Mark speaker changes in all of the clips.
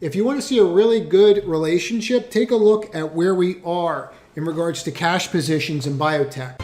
Speaker 1: If you want to see a really good relationship, take a look at where we are in regards to cash positions in biotech.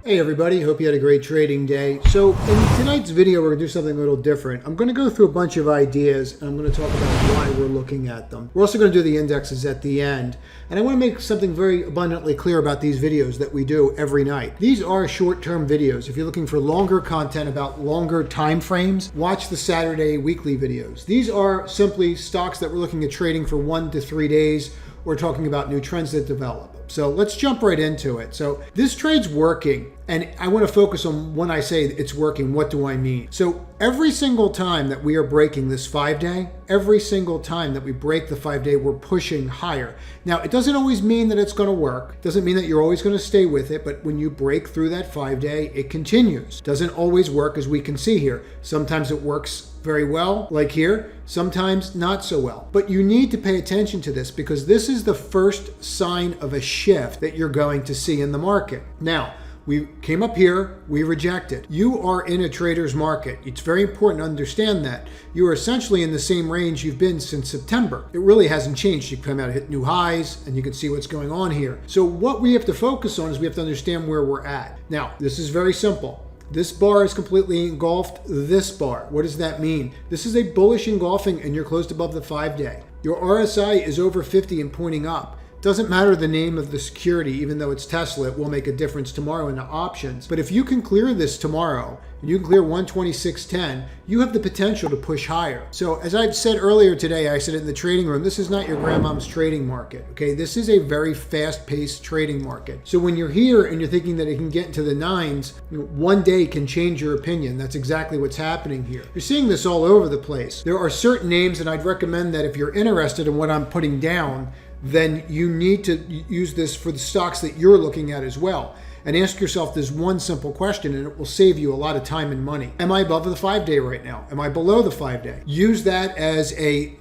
Speaker 1: Hey everybody, hope you had a great trading day. So in tonight's video, we're gonna do something a little different. I'm gonna go through a bunch of ideas and I'm gonna talk about why we're looking at them. We're also gonna do the indexes at the end. And I wanna make something very abundantly clear about these videos that we do every night. These are short-term videos. If you're looking for longer content about longer time frames, watch the Saturday weekly videos. These are simply stocks that we're looking at trading for 1 to 3 days. We're talking about new trends that develop. So let's jump right into it. So this trade's working, and I want to focus on when I say it's working, what do I mean? So every single time that we are breaking this 5-day, every single time that we break the 5-day, we're pushing higher. Now, it doesn't always mean that it's going to work. It doesn't mean that you're always going to stay with it, but when you break through that 5-day, it continues. Doesn't always work, as we can see here. Sometimes it works very well, like here, sometimes not so well. But you need to pay attention to this because this is the first sign of a shift that you're going to see in the market. Now, we came up here, we rejected. You are in a trader's market. It's very important to understand that. You are essentially in the same range you've been since September. It really hasn't changed. You've come out and hit new highs and you can see what's going on here. So what we have to focus on is we have to understand where we're at. Now, this is very simple. This bar is completely engulfed this bar. What does that mean? This is a bullish engulfing and you're closed above the 5-day. Your RSI is over 50 and pointing up. Doesn't matter the name of the security, even though it's Tesla, it will make a difference tomorrow in the options. But if you can clear this tomorrow, and you can clear 126.10, you have the potential to push higher. So as I've said earlier today, I said it in the trading room, this is not your grandmom's trading market, okay? This is a very fast-paced trading market. So when you're here and you're thinking that it can get into the 9s, one day can change your opinion. That's exactly what's happening here. You're seeing this all over the place. There are certain names, and I'd recommend that if you're interested in what I'm putting down, then you need to use this for the stocks that you're looking at as well. And ask yourself this one simple question and it will save you a lot of time and money. Am I above the 5-day right now? Am I below the 5-day? Use that as a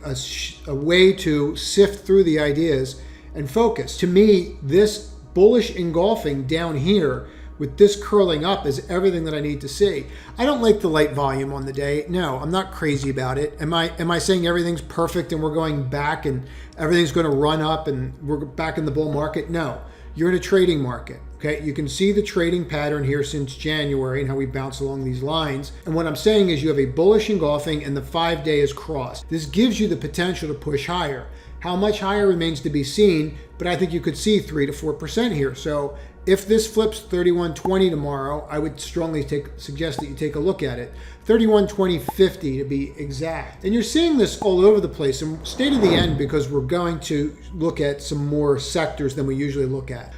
Speaker 1: way to sift through the ideas and focus. To me, this bullish engulfing down here with this curling up is everything that I need to see. I don't like the light volume on the day. No, I'm not crazy about it. Am I saying everything's perfect and we're going back and everything's going to run up and we're back in the bull market? No, you're in a trading market. Okay, you can see the trading pattern here since January and how we bounce along these lines. And what I'm saying is you have a bullish engulfing and the 5-day is crossed. This gives you the potential to push higher. How much higher remains to be seen, but I think you could see 3 to 4% here. So if this flips 31.20 tomorrow, I would strongly suggest that you take a look at it. 31.20.50 to be exact. And you're seeing this all over the place. And stay to the end because we're going to look at some more sectors than we usually look at.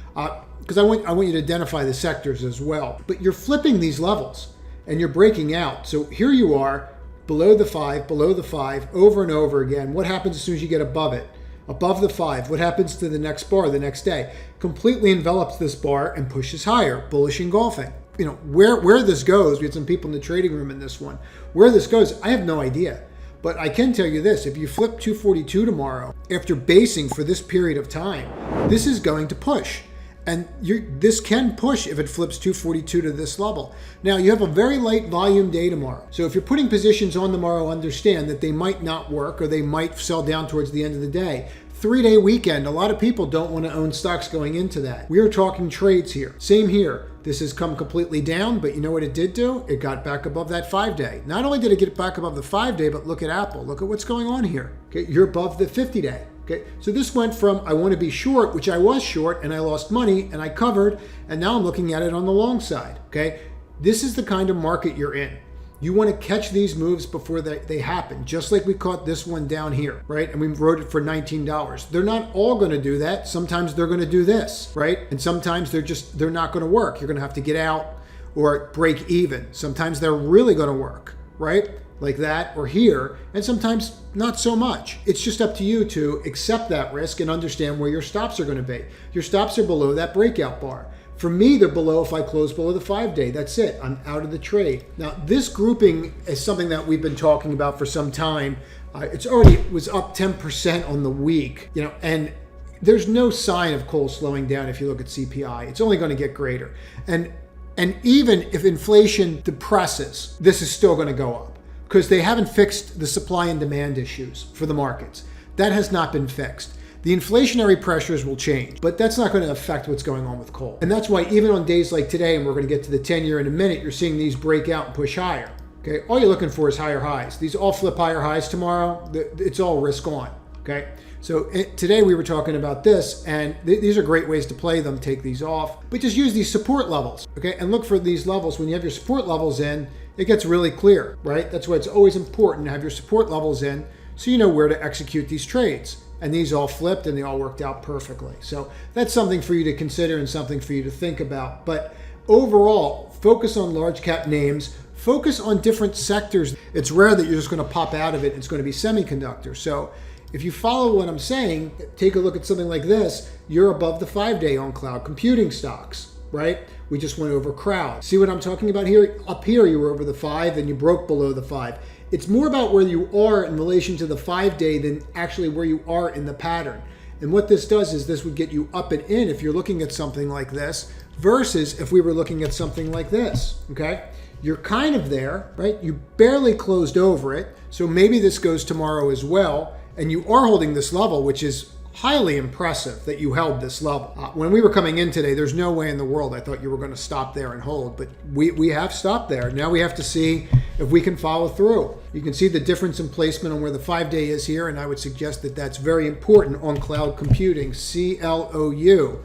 Speaker 1: Because I want you to identify the sectors as well. But you're flipping these levels and you're breaking out. So here you are, below the 5, over and over again. What happens as soon as you get above it? Above the 5, what happens to the next bar the next day? Completely envelops this bar and pushes higher, bullish engulfing. You know, where this goes, we had some people in the trading room in this one. Where this goes, I have no idea. But I can tell you this, if you flip 242 tomorrow, after basing for this period of time, this is going to push. And this can push if it flips 242 to this level. Now, you have a very light volume day tomorrow. So if you're putting positions on tomorrow, understand that they might not work or they might sell down towards the end of the day. 3-day weekend, a lot of people don't want to own stocks going into that. We are talking trades here. Same here. This has come completely down, but you know what it did do? It got back above that 5-day. Not only did it get back above the 5-day, but look at Apple. Look at what's going on here. Okay, you're above the 50-day. Okay, so this went from I want to be short, which I was short and I lost money and I covered, and now I'm looking at it on the long side. Okay, this is the kind of market you're in. You want to catch these moves before they happen, just like we caught this one down here, right? And we wrote it for $19. They're not all going to do that. Sometimes they're going to do this, right? And sometimes they're not going to work. You're going to have to get out or break even. Sometimes they're really going to work, right? Like that or here, and sometimes not so much. It's just up to you to accept that risk and understand where your stops are going to be. Your stops are below that breakout bar. For me, they're below if I close below the 5-day. That's it. I'm out of the trade. Now, this grouping is something that we've been talking about for some time. It was up 10% on the week, and there's no sign of coal slowing down if you look at CPI. It's only going to get greater. And even if inflation depresses, this is still going to go up. because they haven't fixed the supply and demand issues for the markets. That has not been fixed. The inflationary pressures will change, but that's not going to affect what's going on with coal. And that's why even on days like today, and we're going to get to the 10-year in a minute, you're seeing these break out and push higher. Okay, all you're looking for is higher highs. These all flip higher highs tomorrow. It's all risk on. Okay, so today we were talking about this, and these are great ways to play them. Take these off, but just use these support levels. Okay, and look for these levels. When you have your support levels in, it gets really clear, right? That's why it's always important to have your support levels in, so you know where to execute these trades. And these all flipped and they all worked out perfectly. So that's something for you to consider and something for you to think about. But overall, focus on large cap names, focus on different sectors. It's rare that you're just going to pop out of it. It's going to be semiconductor. So if you follow what I'm saying, take a look at something like this. You're above the 5-day on cloud computing stocks, right? We just went over crowd. See what I'm talking about here? Up here, you were over the 5 and you broke below the 5. It's more about where you are in relation to the 5-day than actually where you are in the pattern. And what this does is this would get you up and in if you're looking at something like this versus if we were looking at something like this, okay? You're kind of there, right? You barely closed over it. So maybe this goes tomorrow as well. And you are holding this level, which is highly impressive that you held this level. When we were coming in today, there's no way in the world I thought you were going to stop there and hold, but we have stopped there. Now we have to see if we can follow through. You can see the difference in placement on where the 5-day is here, and I would suggest that that's very important on cloud computing, CLOU.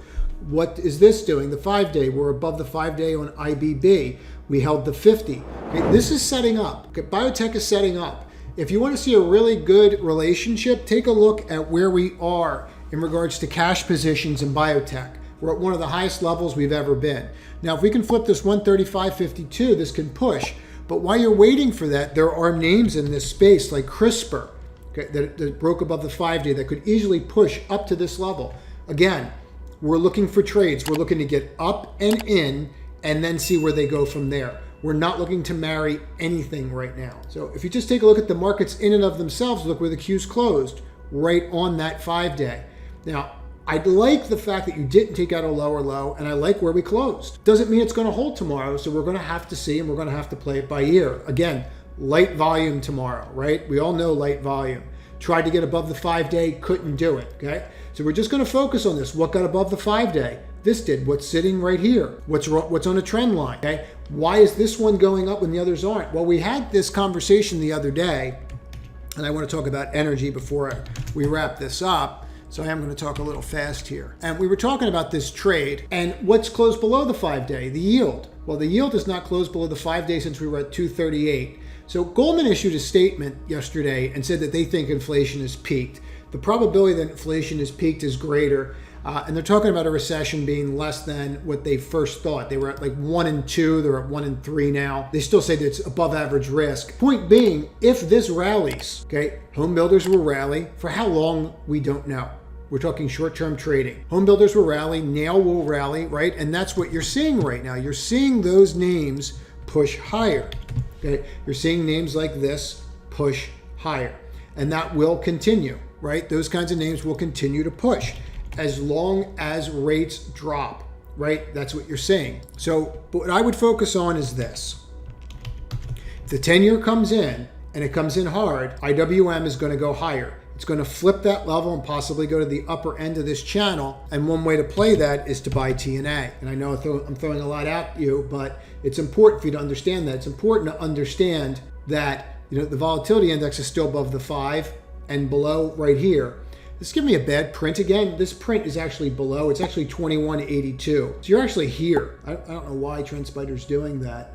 Speaker 1: What is this doing? The 5-day, we're above the 5-day on IBB. We held the 50. Okay, this is setting up. Okay, biotech is setting up. If you want to see a really good relationship, take a look at where we are in regards to cash positions in biotech. We're at one of the highest levels we've ever been. Now, if we can flip this 135.52, this can push. But while you're waiting for that, there are names in this space like CRISPR, okay, that broke above the 5-day that could easily push up to this level. Again, we're looking for trades. We're looking to get up and in and then see where they go from there. We're not looking to marry anything right now. So if you just take a look at the markets in and of themselves, look where the Q's closed, right on that 5-day. Now, I like the fact that you didn't take out a lower low, and I like where we closed. Doesn't mean it's going to hold tomorrow, so we're going to have to see, and we're going to have to play it by ear. Again, light volume tomorrow, right? We all know light volume. Tried to get above the 5-day, couldn't do it, okay? So we're just going to focus on this. What got above the 5-day? This did. What's sitting right here? What's on a trend line, okay? Why is this one going up when the others aren't? Well, we had this conversation the other day, and I want to talk about energy before we wrap this up. So I am going to talk a little fast here. And we were talking about this trade and what's closed below the 5-day, the yield. Well, the yield is not closed below the 5-day since we were at 238. So Goldman issued a statement yesterday and said that they think inflation has peaked. The probability that inflation has peaked is greater. And they're talking about a recession being less than what they first thought. They were at like 1 and 2, they're at 1 and 3 now. They still say that it's above average risk. Point being, if this rallies, okay, home builders will rally. For how long, we don't know. We're talking short-term trading. Home builders will rally, nail will rally, right? And that's what you're seeing right now. You're seeing those names push higher, okay? You're seeing names like this push higher. And that will continue, right? Those kinds of names will continue to push as long as rates drop, right? That's what you're saying. So what I would focus on is this. If the 10-year comes in and it comes in hard, IWM is going to go higher. It's going to flip that level and possibly go to the upper end of this channel. And one way to play that is to buy TNA. And I know I'm throwing a lot at you, but it's important for you to understand that. It's important to understand that, you know, the volatility index is still above the 5 and below right here. This is giving me a bad print again. This print is actually below. It's actually 21.82. So you're actually here. I don't know why TrendSpider's doing that.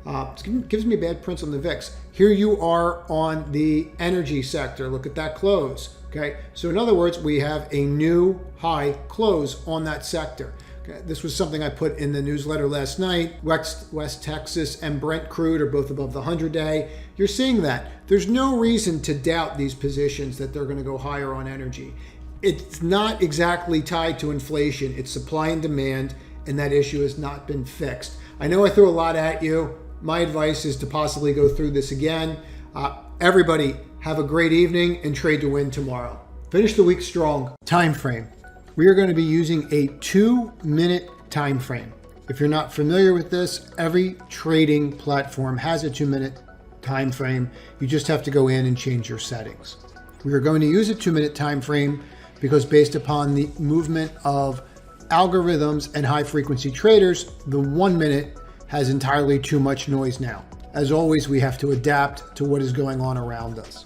Speaker 1: It gives me bad prints on the VIX. Here you are on the energy sector. Look at that close. Okay. So in other words, we have a new high close on that sector. Okay. This was something I put in the newsletter last night. West Texas and Brent crude are both above the 100-day. You're seeing that. There's no reason to doubt these positions that they're going to go higher on energy. It's not exactly tied to inflation. It's supply and demand, and that issue has not been fixed. I know I threw a lot at you. My advice is to possibly go through this again. Everybody, have a great evening and trade to win tomorrow. Finish the week strong. Time frame. We are going to be using a 2-minute time frame. If you're not familiar with this, every trading platform has a 2-minute time frame. You just have to go in and change your settings. We are going to use a 2-minute time frame because based upon the movement of algorithms and high frequency traders, the 1 minute has entirely too much noise now. As always, we have to adapt to what is going on around us.